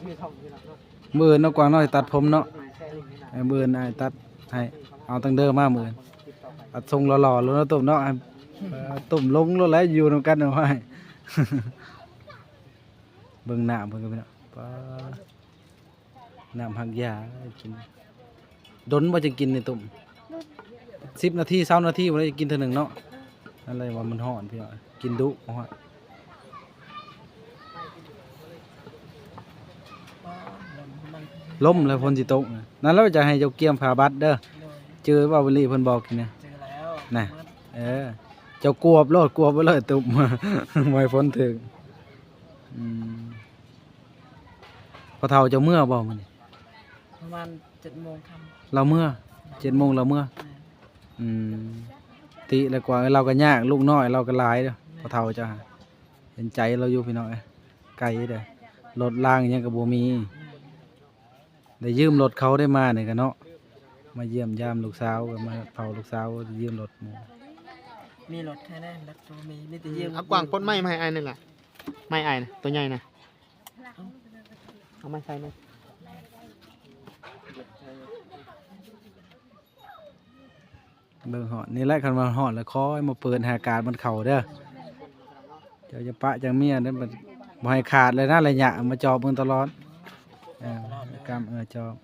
มื้ออื่นเนาะกวางน้อยตัดผมเนาะมื้ออื่นอ้ายตัดให้เอาตั้งเด้อมามื้ออื่นตัดทรงหล่อๆแล้วเนาะตุ่มเนาะตุ่มลงแล้วแหละอยู่นำกันเอาไว้ เบิ่งน้ำเพิ่นก็พี่น้องป้าน้ำหักยากินดนบ่จะกินนี่ตุ่ม10 นาที20 นาทีบ่ได้กินเทื่อหนึงเนาะอะไรว่ามันร้อนพี่น้องกินดุฮ้อนล้มแล้วฝนสิตกนั่นแล้วจะให้เจ้าเกียมผาบัดเด้อเจอว่าวันนี้เพิ่นบอกกินเนี่ย เจอแล้ว น่ะเจ้ากวบโลดกวบไปเลยตุ่ม บ่ให้ฝนถึงพอเฒ่าเจ้าเมื่อบ่มื้อนี้ ประมาณ7 โมงค่ำ เราเมื่อ7 โมงเราเมื่อติแล้วกว่าเราก็ยากลูกน้อยเราก็หลายเด้อพอเฒ่าเจ้าเห็นใจเราอยู่พี่น้องเอ้ยไกลเด้อรถล่างยังก็บ่มีได้ยืมรถเขาได้มานี่ก็เนาะมาเยี่ยมยามลูกสาวก็มาเผาลูกสาวยืมรถหมู่ มีรถแค่นั้นรถตัวมีแต่ยืม เอากวางปนไม้มาให้อ้ายนึงอ่ะไม้อ้ายนะตัวใหญ่นะเอาไม้ใส่เลย เบิ่งหอดนี่แหละคันว่าหอดแล้วคอยมาเปิดหาการมันเข้าเด้อเจ้าจะปะจังเมียนั่นมันบ่ให้ขาดเลยนะระยะมาจอบเบิ่งตลอดกรรมจอบ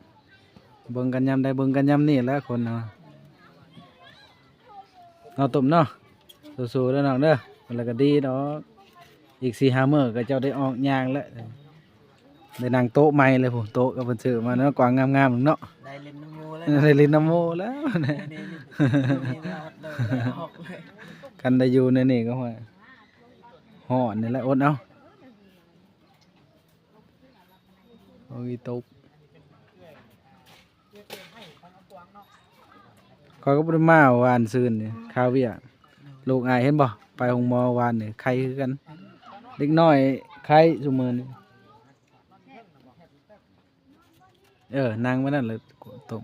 เบิ่งกันยามใดเบิ่งกันยามนี่แหละคนเนาะเอาตุ่มเนาะสู้ๆเด้อน้องเด้อมันแล้วก็ดีดอกอีก 4-5 มื้อก็เจ้าได้ออกย่างแล้วได้นั่งโต๊ะใหม่เลยพุ่นโต๊ะก็เพิ่นซื้อมาเนาะกวางงามๆเนาะ ได้เล่นน้ำมูแล้ว ได้ลิ้นน้ำโมแล้ว ได้เล่นเลยออกเลย กันได้อยู่ในนี่ก็ว่าห่อนนี่แหละอดเอาโอ้ยตกคอยก็บ่ได้มาวานซืนนี่ข้าวเวียลูกอายเห็นบ่ไปโรงหมอวานนี่ไข้คือกันเด็กน้อยไข้ซุมื้อนี้นั่งไว้นั่นเลยตรง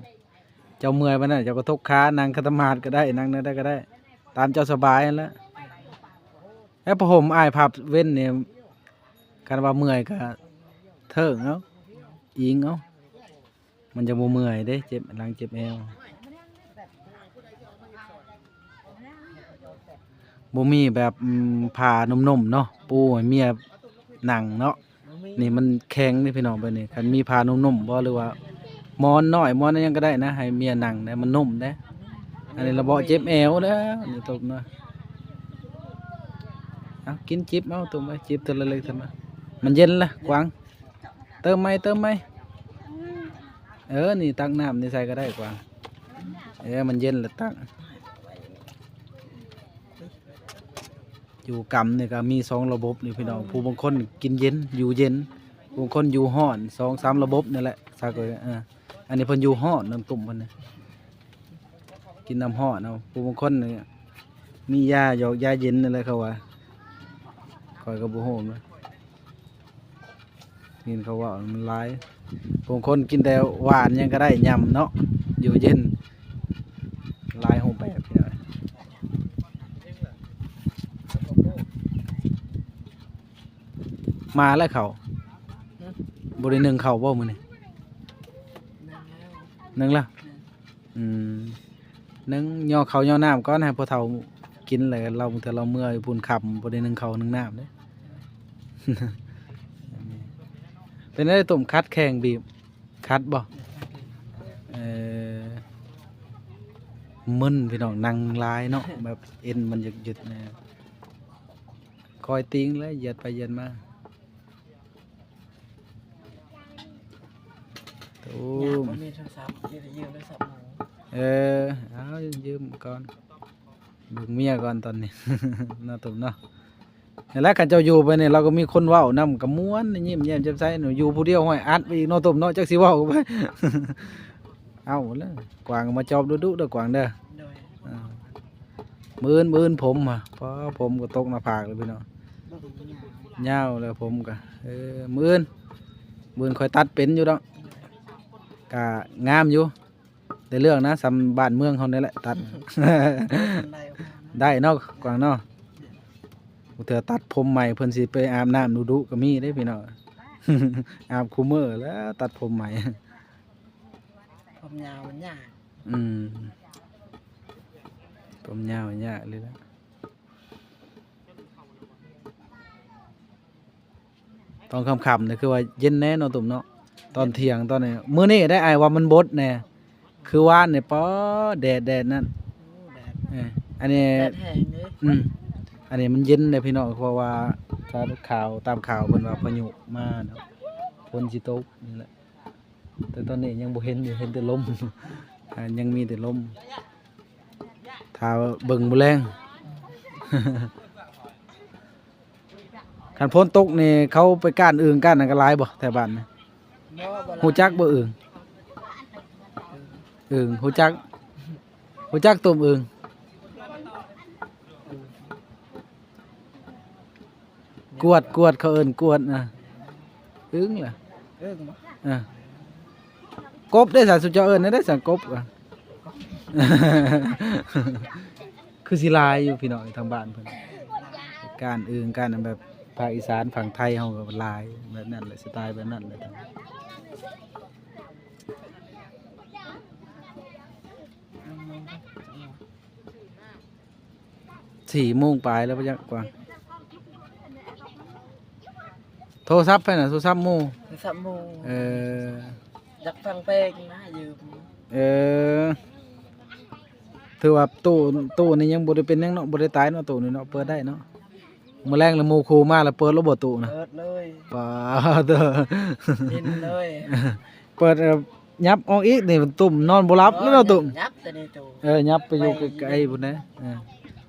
เจ้าเมื่อยไปนั่นเจ้าก็ทกขานั่งคัตมาดก็ได้นั่งได้ก็ได้ ตามเจ้าสบายนั่นแหละแล้วพอผมอ้ายพับเว้นเนี่ยกันว่าเมื่อยก็เถิงเอาอิงเอามันจะบ่เมื่อยเด้เจ็บหลังเจ็บเอวบ่มีแบบผ่านุ่มๆเนาะปูให้เมียหนังเนาะนี่มันแข็งนี่พี่น้องไปนี่คันมีผ่านุ่มๆบ่หรือว่าหมอนน้อยหมอนยังก็ได้นะให้เมียหนังได้มันนุ่มได้อันนี้ระเบาะเจ็บเอวเด้อนี่ตกเนาะเอากินจิบเอาตัวมาจิบตัวเล็กๆตัวมามันเย็นละกวางเติมไหมนี่ตักน้ำนี่ใส่ก็ได้กวางมันเย็นละตักอยู่กำนี่ก็มี2 ระบบนี่พี่น้องผู้บางคนกินเย็นอยู่เย็นผู้บางคนอยู่ห้อน2-3 ระบบนี่แหละซักเลยอันนี้เพิ่นอยู่ห้อนน้ำตุ่มเพิ่นน่ะกินน้ำห้อนเอาผู้บางคนนี่มียาหยอกยาเย็นนั่นแหละเขาว่าคอยกับบุโฮมนะกินเขาว่ามันร้ายบางคนกินแต่หวานยังก็ได้ยำเนาะอยู่เย็นลายโฮมแบบนี้มาแล้วเขาบริหนึ่งเขาบ่มือนี่หนึ่งแล้วนึ่งย่อเขาย่อน้ำก้อนให้พอเท่ากินเลยเราเถอะเราเมื่อยพูนขับบริหนึ่งเขาหนึ่งน้ำเด้ เป็นได้ตุ่มคัดแข่งบีบคัดบ่มึนพี่น้องนั่งลายเนาะแบบเอ็นมันหยุดนะคอยติ้งแล้วเหยียดไปเหยียดมาตูม มีโทรศัพท์ยืมโทรศัพท์หมู เอายืมก่อนเบิ่งเมียก่อนตอนนี้ น่าตุ่มเนาะแล้วกันเจ้าอยู่ไปเนี่ยเราก็มีคนเว้านำกับม้วนยิ้มแย้มแจ่มใสหนูอยู่ผู้เดียวห้อยอัดไปอีกเนาะตุ่มเนาะจักสิเว้าไป เอาแล้วกวางมาจอบดุๆเด้อกวางเด้อ โดย มื้อนผมเพราะผมก็ตกหน้าผากเลยพี่น้องยาวแล้วผมก็มื้อนค่อยตัดเป็นอยู่ดอกกะงามอยู่ได้เรื่องนะสำบ้านเมืองเขานี่แหละตัด ได้เนาะกวางเนาะเถื่อตัดผมใหม่เพิ่นสิไปอาบน้ำดุๆก็มีได้พี่น้อง อาบคูมื้อแล้วตัดผมใหม่ ผมยาวมันยาก อืมผมยาวๆยากเลยนะตอนค่ำๆนี่คือว่าเย็นแน่เนาะตุ่มเนาะตอนเที่ยงตอนนี้มื้อนี้ได้อายว่ามันบดแน่คือว่านนี่ป๊อแดดนั่น โอ้แดด อันนี้ แดดแห้งเลย อันนี้มันเย็นเลยพี่น้องเพราะว่าตามข่าวเพิ่นว่าพายุมาเนาะฝนสิตกนี่แหละแต่ตอนนี้ยังบ่เห็นอยู่เห็นแต่ลม ยังมีแต่ลมถ้าเบิ่งบ่แรง คันฝนตกนี่เขาไปก้านอึ่งก้านอันก็หลายบ่แถวบ้านนี่ บ่บ่ ฮู้จักบ่อึ่งฮู้จักต้มอึ่งกวดเขาเอิ้นกวดนะอึ่งล่ะ อึ้งบ่ กบได้สารสุเจ้าเอิ้นได้สังกบอ่ะ คือสิหลายอยู่พี่น้องทางบ้านเพิ่นการอึ่งการอันแบบภาคอีสานฝั่งไทยเฮาก็หลายแบบนั้นแหละสไตล์แบบนั้นเลยทั้ง 4:00 ปลายแล้วบ่จักกว่าโทรศัพท์ไปน่ะโทรศัพท์หมู่ สับหมู เออ อยากฟังเพลงนะยืม เออถือว่าตู้นี่ยังบ่ได้เป็นหยังเนาะบ่ได้ตายเนาะตู้นี่เนาะเปิดได้เนาะมื้อแรงแล้วหมู่ครูมาแล้วเปิดแล้วบ่ตู้นะ เปิดเลย ป้าเด้อ ดินเลย เปิดยับออกอีกนี่มันตุ่มนอนบ่หลับแล้วเนาะตุ่ม ยับแต่ในตู้ ยับไปอยู่ไกลๆพุ่นนะ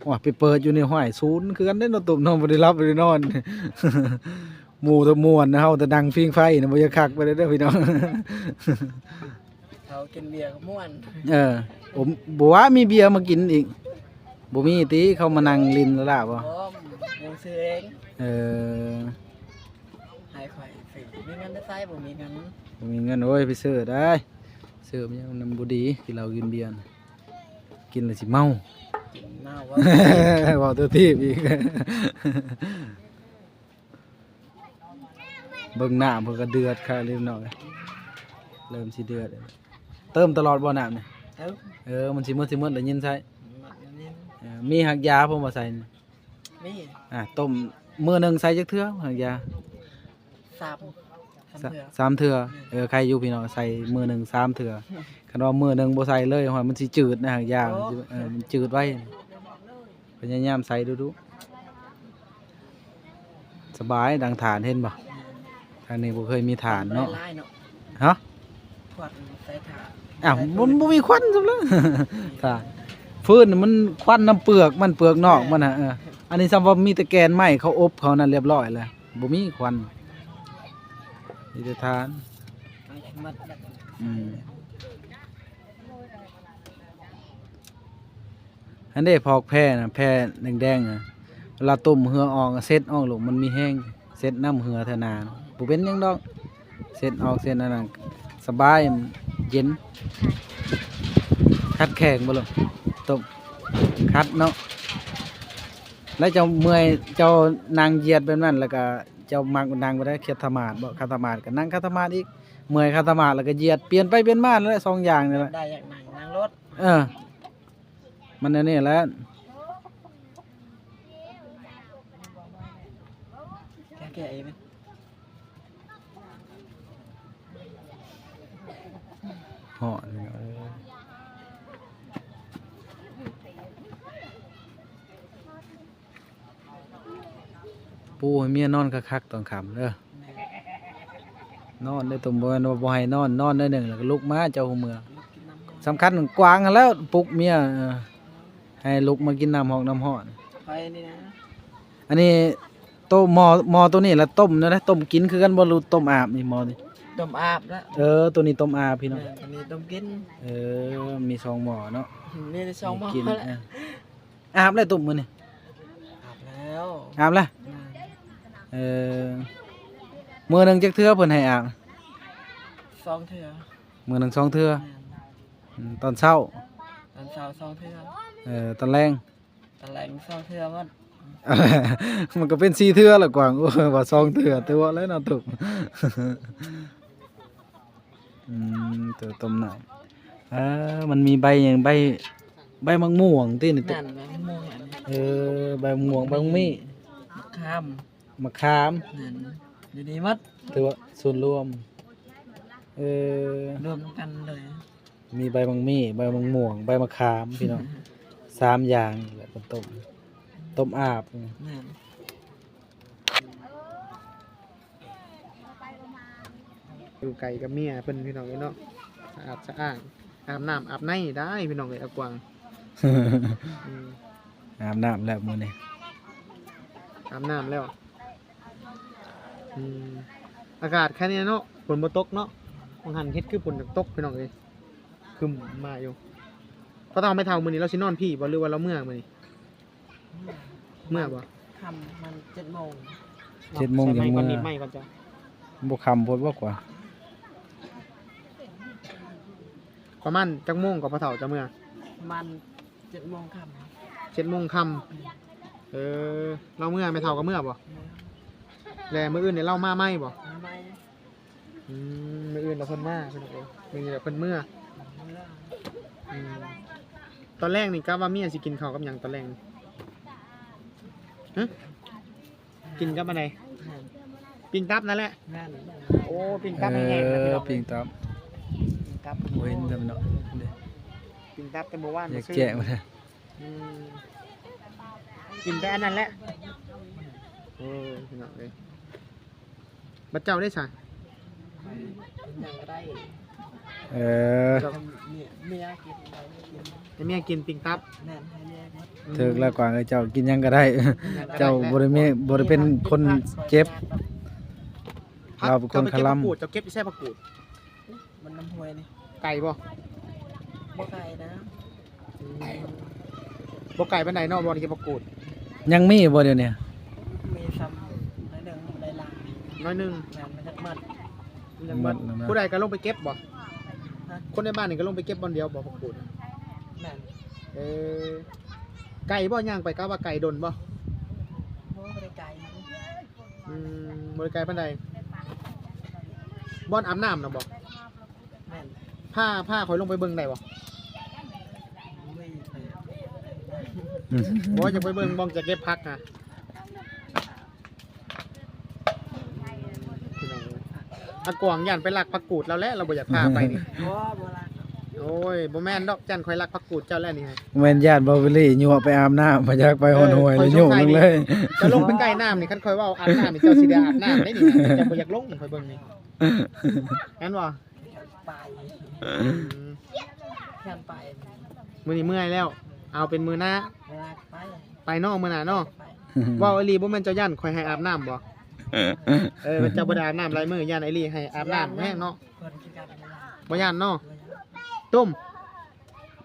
ว่าไปเปิดอยู่ในห้อยศูนย์คือกันเด้เนาะตุ่มนอนบ่ได้หลับบ่ได้นอน หมู่ตะม่วนนะเฮาแต่ดังฟิงไฟน่ะบ่อยากคักไปเด้อพี่น้อง เขากินเบียร์ก็ม่วน ผมบ่ว่ามีเบียร์มากินอีกบ่มีติเขามานั่งลินแล้วล่ะบ่ พร้อมมูซื้อเอง เออ ให้ข่อยฟรีมีเงินได้ใช้บ่มีเงิน บ่มีเงินโอ้ยไปซื้อได้ซื้อมันยังนำบ่ดีที่เรากินเบียร์น่ะกินแล้วสิเมา กินเมาว่า เว้าตัวทีบอีก เบิ่งน้ำเพิ่นก็เดือดค่ะเริ่มหน่อยเริ่มสิเดือดแล้วเติมตลอดบ่น้ำนี่ เอ้า มันสิหมดแล้วยินใส่ มันนี่ มีหักยาผมมาใส่นี่ มี ต้มมื้อหนึงใส่จักเทื่อหักยา สามเถื่อ 3 เทื่อใครอยู่พี่น้องใส่มื้อหนึง3 เทื่อคันว่ามื้อหนึงบ่ใส่เลยหอยมันสิจืดนะหักยามันจืดไว้พยายามใส่ดูสบายดังฐานเห็นบ่ทางนี้บ่เคยมีฐานเนาะ ลายเนาะ ฮะ ขวดใส่ถาด บ่มีควันซุแล้ว ฐานฟืนมันควันน้ำเปลือกมันเปลือกนอกมันน่ะอันนี้ซ้ำว่ามีแต่แกนไม้เขาอบเขานั่นเรียบร้อยแล้วบ่มีควันมีแต่ฐาน มัดแบบ อันนี้พอกแพร่นะแพร่แดงๆนะเวลาต้มเหือออกเซ็ตออกลงมันมีแห้งเซ็ตน้ำเหือเทานาบ่เป็นหยังดอกเซ็ตออกเซ็ตอันนั้นสบายเย็นคัดแข็งบ่ลงต้มคัดเนาะแล้วเจ้าเมื่อยเจ้านางเหยียดแบบนั้นแล้วก็เจ้ามักนางบ่ได้เคียดธมาดบ่คาตมาดก็นั่งคาตมาดอีกเมื่อยคาตมาดแล้วก็เหยียดเปลี่ยนไปเปลี่ยนมานั่นแหละสองอย่างนี่แหละ ได้อย่างนั่งรถ มันอันนี้แหละ แก่ๆไหม เหาะนี่ปูให้เมียนอนคักๆตอนค่ำเด้อนอนได้ตุ่มบ่ให้นอนได้หนึ่งแล้วก็ลุกมาเจ้าหัวเมือ กินน้ำก่อน สำคัญกวางหั้นแล้วปลุกเมียให้ลุกมากินน้ำหอกน้ำห้อน ไปนี่นะ อันนี้โต้มหมอตัวนี้ละต้มนะต้มกินคือกันบ่รู้ต้มอาบนี่หมอนี่ ต้มอาบแล้ว ตัวนี้ต้มอาบพี่น้อง อันนี้ต้มกิน มี2หม้อเนาะ นี่ได้2หม้อ กิน แล้ว อาบแล้วต้มมื้อนี่ อาบแล้ว อาบแล้วมื้อหนึงจักเทื่อเพิ่นให้อาบ 2เถื่อ มื้อหนึง2เทื่อตอนเช้า ตอนเช้า2เถื่อ ตอนแรง ตอนแรง2เถื่อมัน มันก็เป็น4เทื่อละกวางโอ้ยว่า2เทื่อตัวแล้วเนาะตุกตัวต้มน้ำมันมีใบหยังใบมะม่วงตินี่ตุก นั่นแหละม่วงอันนี้ ใบมะม่วงใบมะมี่ มะขาม มะขาม นั่นอยู่ดีมัด ถือว่าส่วนรวมรวมกันเลย มีใบมะมี่ใบมะม่วงใบมะขามพี่น้อง3อย่างแหละก็ต้มอาบ นั่น อยู่ไก่กับเมียเพิ่นพี่น้องเอ้ยเนาะสะอาดอาบน้ำอาบในได้พี่น้องเอ้ยอากวางอืม อาบน้ำแล้วมื้อนี้ อาบน้ำแล้วอืมอากาศแค่นี้เนาะฝนบ่ตกเนาะบางหันเฮ็ดคือฝนตกพี่น้องเอ้ยครึ้มมาอยู่พอต้องไปเท่ามื้อนี้เราสินอนพี่บ่หรือว่าเราเมื่อมื้อนี้เมื่อบ่ คำมัน7 โมง 7 โมง ใส่ ยัง ไก่อน เมื่ นิ อ ดไม้ก่อนจ้ะ บ่คำโพดว่ากว่า ประมาณจักโมงก็พอเฒ่าจะเมื่อ มัน7 โมงค่ 7 โมงค่ำเราเมื่อไม่เท่ากับเมื่อบ่ ำ แล้วมื้ออื่นเนี่ยเรามาไหมบ่ ไม่ มื้ออื่นเราเพิ่นมาเพิ่นบอกมื้อนี้เพิ่นเมื่ออืมตอนแรกนี่กะว่าเมียสิกินข้าวกับหยังตอนแรกนี่ฮะกินกับอะไร นั่น ปิ้งตับนั่นแหละ นั่น โอ้ปิ้งตับแห้งๆนะพี่น้อง ปิงตับ ปิ้งตับ บ่เห็นแต่มันเนาะเด้ ปิ้งตับแต่เมื่อวาน อยาก ซื้อ แกะมาเด้อ อืมกินแต่อันนั้นแหละโอ้ยพี่น้องเอ้ยบัดเจ้าได้ซะ ยังก็ได้ เออ เจ้า เมียกินได้กิน ให้เมียกินปิ้งตับ นั่นให้เมียมัด ถึกแล้วกวางเอ้ยเจ้ากินหยังก็ได้ เจ้าบ่ได้เป็นคนเจ็บ พัก เราเป็นคนคลำ เจ้าเก็บผักกูดเจ้าเก็บอีแซ่ผักกูด มันน้ำห้วยนี่ ไก่บ่ บ่ไก่นะ บ่ไก่ปานใดเนาะบ่ได้เก็บผักกูด ยังมีบ่เดี๋ยวนี้ มีซ้ำในเรื่องในลาง น้อยหนึง งานมันจะมัด มันยังบ่ผู้ใดก็ลงไปเก็บบ่ ฮะ คนในบ้านนี่ก็ลงไปเก็บบ่อนเดียวบ่ผักกูด นั่น เออไก่บ่ย่างไปก็ว่าไก่ดนบ่ บ่ได้ไก่ บ่ได้ไก่ปานใดบ่อนอาบน้ำน่ะบ่ นั่น ผ้าข่อยลงไปเบิ่งได้บ่ ไม่ไป บ่จะไปเบิ่งบ่องจะเก็บผักนะพี่น้องเอ้ยอากวางย่านไปลักผักกูดแล้วแหละเราบ่อยากพาไปนี่ บ่บ่ละ โอ้ยบ่แม่นดอกจันข่อยลักผักกูดเจ้าแล้วนี่ไง แม่นญาติบ่วิลี่ยั่วไปอาบน้ำพยักไปหอนหวยแล้วยั่วลงเลย จะลงไปใกล้น้ำนี่คันข่อยว่าอาบน้ำนี่เจ้าสิได้อาบน้ำได้นี่จะบ่อยากลงข่อยเบิ่งนี่งั้นบ่ ไป อืม งานไป มื้อนี้เมื่อยแล้ว เอาเป็นมื้อหน้า เวลาไป ไปเนาะมื้อหน้าเนาะ ไป เว้าไอ้ลีบ่แม่นเจ้าย่านข่อยให้อาบน้ำบ่เจ้าบ่ได้อาบน้ำหลายมื้อย่านไอ้ลีให้อาบน้ำแห้งเนาะ คนที่การไม่ได้ บ่ย่านเนาะต้ม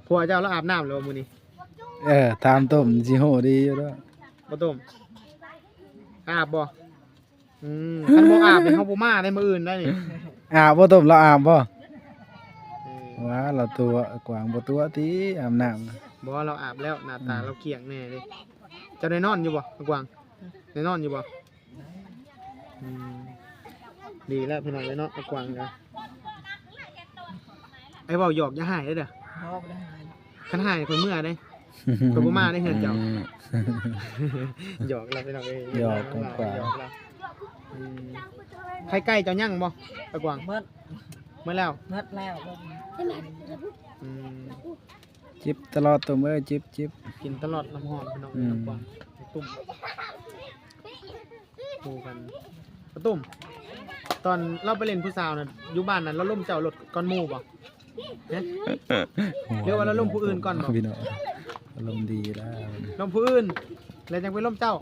ผัวเจ้าแล้วอาบน้ำแล้วมื้อนี้ ตามต้มสิโหดีอยู่แล้ว บ่ต้มอาบบ่คันบ่อาบนี่เฮาบ่มาได้มื้ออื่นได้นี่ อาบบ่ต้มเราอาบบ่ เออ ว้าเราตัวกวางบ่ตัวติอาบน้ำ บ่เราอาบแล้วหน้าตาเราเกลี้ยงแน่เลยเจ้าได้นอนอยู่บ่กวางได้นอนอยู่บ่อืมดีแล้วพี่น้องได้เนาะกวางก็ไอ้เว้าหยอกอย่าหายเด้อ พ่อไม่ได้หาย คันหายเพิ่นเมื่อเด้ เพิ่นบ่มาได้เฮือนเจ้า หยอกเราพี่น้องเอ้ย หยอกกวาง หยอกเราไข่ไก่เจ้ายังบ่ตะกวาง เมื่อ เมื่อแล้ว เมื่อแล้วบ่ อืม จิบตลอดตัวเอ้ยจิบ กินตลอดน้ำหอมพี่น้อง อืม ตะกวางตุ่มคู่กันกระตุ่มตอนเราไปเล่นผู้สาวน่ะอยู่บ้านนั้นเราล่มเจ้ารถก้อนหมู่บ่เนะเรียกว่าเราล่มผู้อื่นก่อนบ่ พี่น้องอารมณ์ดีแล้ว ล่มผู้อื่นแล้วจังไปล่มเจ้า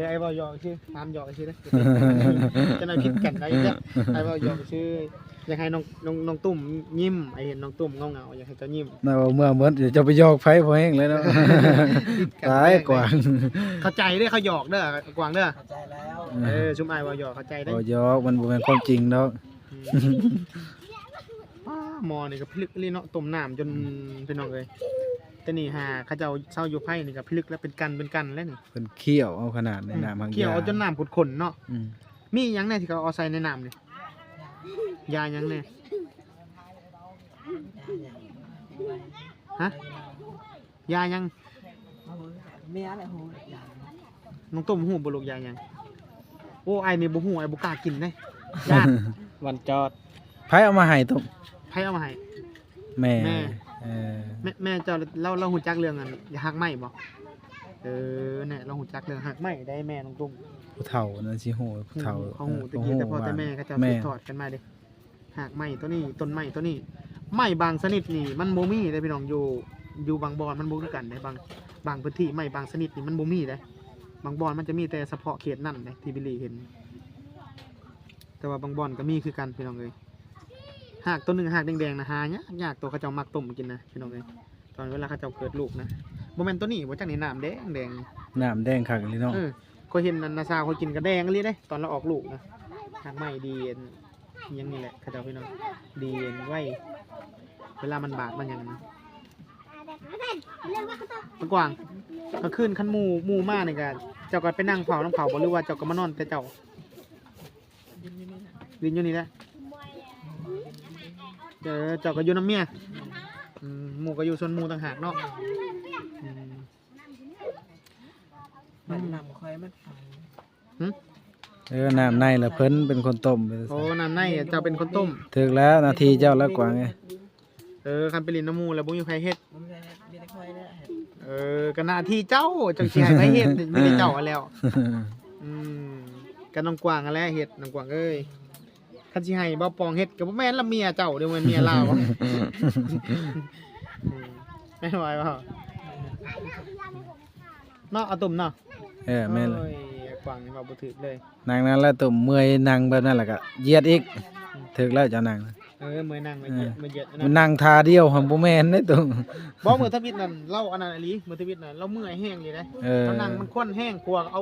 ไอ้บ่หยอกชื่อตามหยอกชื่อนะจะนำคิดกันได้จ้ะไอ้บ่หยอกชื่ออยากให้น้องตุ่มยิ้มไอ้เห็นน้องตุ่มเงาๆอยากให้เจ้ายิ้ม น่าว่าเมื่อเหมือนเดี๋ยวจะไปยอกไผพอแห้งเลยเนาะตายกวาง เข้าใจเด้อเขาหยอกเด้อกวางเด้อ เข้าใจแล้ว ชุมไอ้บ่หยอกเข้าใจได้ บ่ยอกมันบ่แม่นความจริงดอก หมอนี่ก็พลึกเลยเนาะต้มน้ำจนพี่น้องเอ้ย แต่นี่หาเขาเจ้าเช่าอยู่ไผนี่ก็พิลึกแล้วเป็นกันแล้วนี่ เพิ่นเคี่ยวเอาขนาดในน้ำหาง เกี่ยวเอาจนน้ำขุ่นๆเนาะ อืม มีหยังแน่ที่เขาเอาใส่ในน้ำนี่ยาหยังแน่ฮะยาหยัง เมียอะไรโหยา น้องต้มหูบ่ลูกยาหยังโอ้ไอ้นี่บ่ฮู้ไอ้บ่กล้ากินเด้ญาติ วันจอด ไผเอามาให้ตุ่ม ไผเอามาให้ แม่ แม่ เออ แม่เจ้าเราฮู้จักเรื่องอันหักไหม้บ่เนี่ยเราฮู้จักเรื่องหักไหม้ได้แม่น้องตุ้ม ผู้เฒ่านั่นสิโหผู้เฒ่า เขาฮู้ตะกี้แต่พ่อแต่แม่เขาเจะ แม่ สืบทอดกันมาเด้หักไหม้ตัวนี้ต้นไม้ตัวนี้ไม้บางชนิดนี่มันบ่มีเด้พี่น้องอยู่บางบอนมันบ่คือกันเด้บางพื้นที่ไม้บางชนิดนี่มันบ่มีเด้บางบอนมันจะมีแต่เฉพาะเขตนั่นเด้ที่บิลลี่เห็น แต่ว่าบางบอนก็มีคือกันพี่น้องเอ้ยหากตัวหนึงหากแดงๆนะหายากตัวเขาเจ้ามักต้มกินนะพี่น้องเอ้ยตอนเวลาเขาเจ้าเกิดลูกนะบ่แม่นตัวนี้บ่จักนี่น้ำแดง น้ำแดงคักเลยเนาะ ก็เห็นนาซาเขากินกระแดงเลยได้ตอนเราออกลูกนะหากไม่ดีเอ็นอิหยังนี่แหละเขาเจ้าพี่น้องดีเอ็นไว้เวลามันบาดมันหยังนะตะกวางก็ขึ้นขั้นหมู่มานี่ก็เจ้าก็ไปนั่งเผาน้ำเผาบ่หรือว่าเจ้าก็มานอนแต่เจ้าวินอยู่นี่แหละเจ้าก็อยู่น้ำเมียหมู่ก็อยู่ส่วนหมู่ต่างหากเนาะ มันนำคอยมันฟัง น้ำในละเพิ่นเป็นคนต้มไป โอ้น้ำในเจ้าเป็นคนต้ม ถึกแล้วนาทีเจ้าแล้วกว่าไง คันไปลินน้ำหมูแล้วบ่มีไผเฮ็ด มันไม่ได้คอยแล้ว ก็หน้าที่เจ้าจังสิให้ไผเฮ็ดไม่ได้เจ้าเอาแล้วก็น้องกวางนั่นแหละเฮ็ดน้องกวางเอ้ยคันสิให้บ่ปองเฮ็ดก็บ่แม่นละเมียเจ้าเดี๋ยวมันเมียลาวแม่นว่าบ่เนาะเอาตุ่มเนาะ แม่นเลย โอ้ยกวางนี่ว่าบ่ถูกเลย นางนั้นแล้วตุ่มเมื่อยนั่งแบบนั้นแหละก็เหยียดอีกถึกแล้วเจ้านาง มื้อนั่งมาเหยียดมันนั่งท่าเดียวหั่นบ่แม่นเด้ตุ่ม บ่มื้อทวิตนั่นเล่าอันนั้นอีหลีมื้อทวิตน่ะเราเมื่อยแห้งเลยเด้ เรานั่งมันควันแห้งกลัวเอา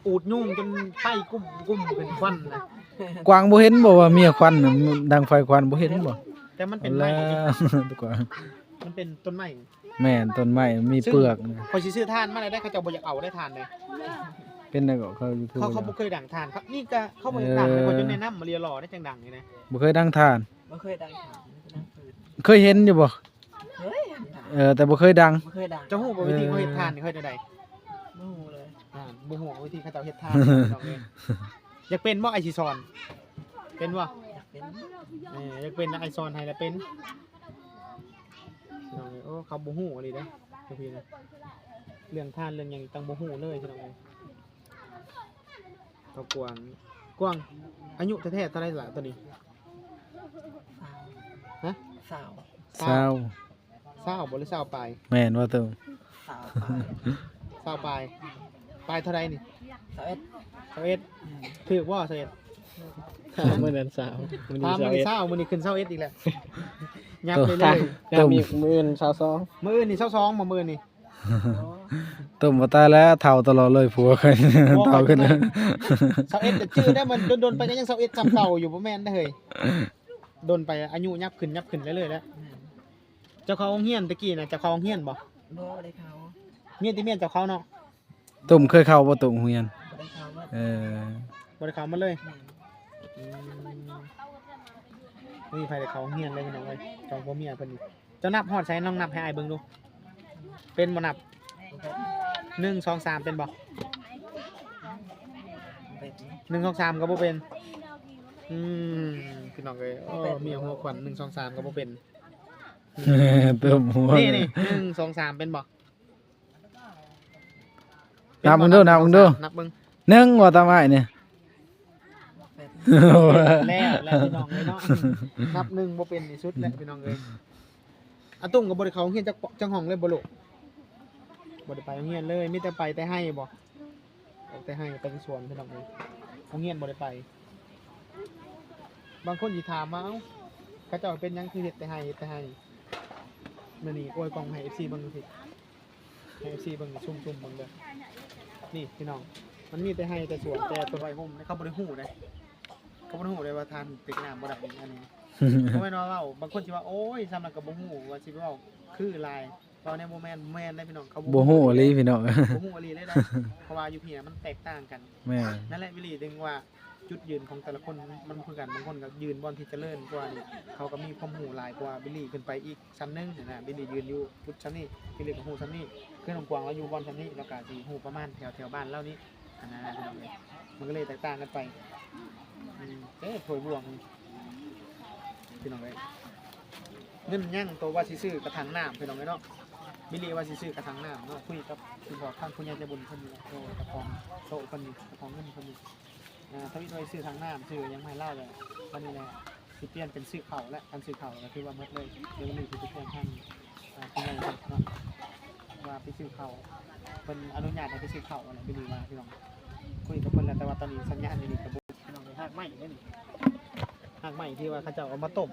อูดยุ่งจนไฟกุ้มเป็นควันนะ กวางบ่เห็นบ่ว่าเมียควันน่ะดังไฟควันบ่เห็นบ่ แต่มันเป็นไม้ ตุกวาง มันเป็นต้นไม้ แม่นต้นไม้มีเปลือกนะ พอสิซื้อทานมาได้เขาจะบ่อยากเอาได้ทานเลย เป็นได้ก็เขาคือ เขาบ่เคยดังทานครับนี่ก็เขาบ่อยากดังเลยคนจนแนะนำมาเรียรอได้จังดังนี่นะ บ่เคยดังทาน มันเคยดังถามดังปืน เคยเห็นอยู่บ่ เฮ้ย แต่บ่เคยดัง มันเคยดัง เจ้าฮู้บ่วิธีเขาเฮ็ดทานนี่เฮ็ดได้ ไม่หูเลย บ่ฮู้วิธีเขาเจ้าเฮ็ดทานน้องเอ้ยอยากเป็นบ่ไอสิสอนเป็นบ่ อยากเป็น อยากเป็นไอสอนให้แล้วเป็นน้องเอ้ยโอ้เขาบ่ฮู้อีหลีเด้อพี่นะเรื่องทานเรื่องหยังตังบ่ฮู้เลยพี่น้องเอ้ยเขากวางอายุแท้ๆเท่าไหร่ล่ะตัวนี้ ฮะ สาว เศร้า เศร้าบ่หรือเศร้าปลาย แม่นว่าตุ่ม สาว เศร้าปลายปลายเท่าไรนี่ สาวเอ็ด 21ถือว่า21 มื้อนั้นสาว ตามมื้อนี้เศร้ามื้อนี้ขึ้น21อีกแล้วยับเลย ตุ่ม มื้อนั้น22 มื้อนี้22บ่มื้อนี้ ตุ่มบ่ตายแล้วเฒ่าตลอดเลยผัวเคยเฒ่าขึ้น 21จะชื่อได้มันโดนๆไปก็ยัง21จำเก่าอยู่บ่แม่นได้เฮ้ยโดนไปอายุยับขึ้นเรื่อยๆแล้วเจ้าเขาโรงเรียนตะกี้น่ะเจ้าเขาโรงเรียนบ่ บ่ได้เขา เมียนที่เมียนเจ้าเขาเนาะ ตุ่มเคยเข้าบ่ตุ่มเรียน บ่ได้เขาว่า บ่ได้เข้ามาเลย แม่น บ่มีใครได้เข้าโรงเรียนเลยพี่น้องเอ้ยเจ้าพ่อเมียเพิ่นนี่เจ้านับฮอดใส่น้องนับให้อ้ายเบิ่งดูเป็นบ่นับ 1 2 3เป็นบ่ เป็น 1 2 3ก็บ่เป็นพี่น้องเอ้ยเมียหัวขวัญ1 2 3ก็บ่เป็น ตุ่มหัว นี่1 2 3เป็นบ่ นับมึงดูนับมึงดู นับเบิ่ง 1ว่าตามอ้ายเนี่ย เป็น แล้วพี่น้องเอ้ยเนาะนับ1บ่เป็นที่สุดแล้วพี่น้องเอ้ยอาตุ้มก็บ่ได้เข้าโรงเรียนจักห้องเลยบ่ลูกบ่ได้ไปโรงเรียนเลยมีแต่ไปแต่ให้บ่ออกแต่ให้ไปที่สวนพี่น้องเอ้ยโรงเรียนบ่ได้ไป บางคนสิถามมาเอ้าเขาเจ้าเป็นหยังคือเฮ็ดแต่ให้มื้อนี้โอ้ยกล้องให้ FC เบิ่งดูสิให้ FC เบิ่งซุ่มๆเบิ่งเด้อนี่พี่น้องมันมีแต่ให้แต่สวนแต่ตัวไว้ห่มเขาบ่ได้ฮู้เด้เขาบ่ได้ฮู้เลยว่าทานตึกน้ำบ่ได้อันนี้ เพราะว่าเว้าบางคนสิว่าโอ้ยซ้ำนั้นก็บ่ฮู้ว่าสิเว้าคือลาย ตอนนี้โมแมนได้พี่น้องเขา บ่ฮู้อีหลีพี่น้อง บ่ฮู้อีหลีเลยได้เพราะว่าอยู่พี่น่ะมันแตกต่างกัน แม่ นั่นแหละวิลีดึงว่าจุดยืนของแต่ละคนมันคือกันบางคนก็ยืนบอลที่เจริญกว่านี่เขาก็มีความหูหลายกว่าบิลลี่ขึ้นไปอีกชั้นหนึงนะบิลลี่ยืนอยู่จุดชั้นนี้บิลลี่ก็หูชั้นนี้คือน้องกวางเราอยู่บอลชั้นนี้แล้วก็สิหูประมาณแถวบ้านเล่านี้อันนั้นนะมันก็เลยแตกต่างกันไปถวยบวงพี่น้องเอ้ยเงินยั่งตัวว่าสิซื้อกระถางน้ำพี่น้องเอ้ยเนาะบิลลี่ว่าสิซื้อกระถางน้ำเนาะคุยกับคุณพ่อข้างคุณยายจะบุญคนนี้โตกระพองโตคนนี้กระพองเงินคนนี้ถ้าวิทย์ไว้ซื้อทางน้ำซื้อยังไม่เล่าเลยวันนี้แหละสิเปลี่ยนเป็นซื้อเข่าและการซื้อเข่าก็คือว่าหมดเลยเดี๋ยวนี้คือทุกคนท่านคุณยายเนาะว่าไปซื้อเข่าเป็นอนุญาตให้ไปซื้อเข่าอะไรบิลลี่มาพี่น้องคุยกับคนแล้วแต่ว่าตอนนี้สัญญาณบิลลี่กับพี่น้องหักไหมได้นี่หักไหมที่ว่าเขาจะเอามาต้ม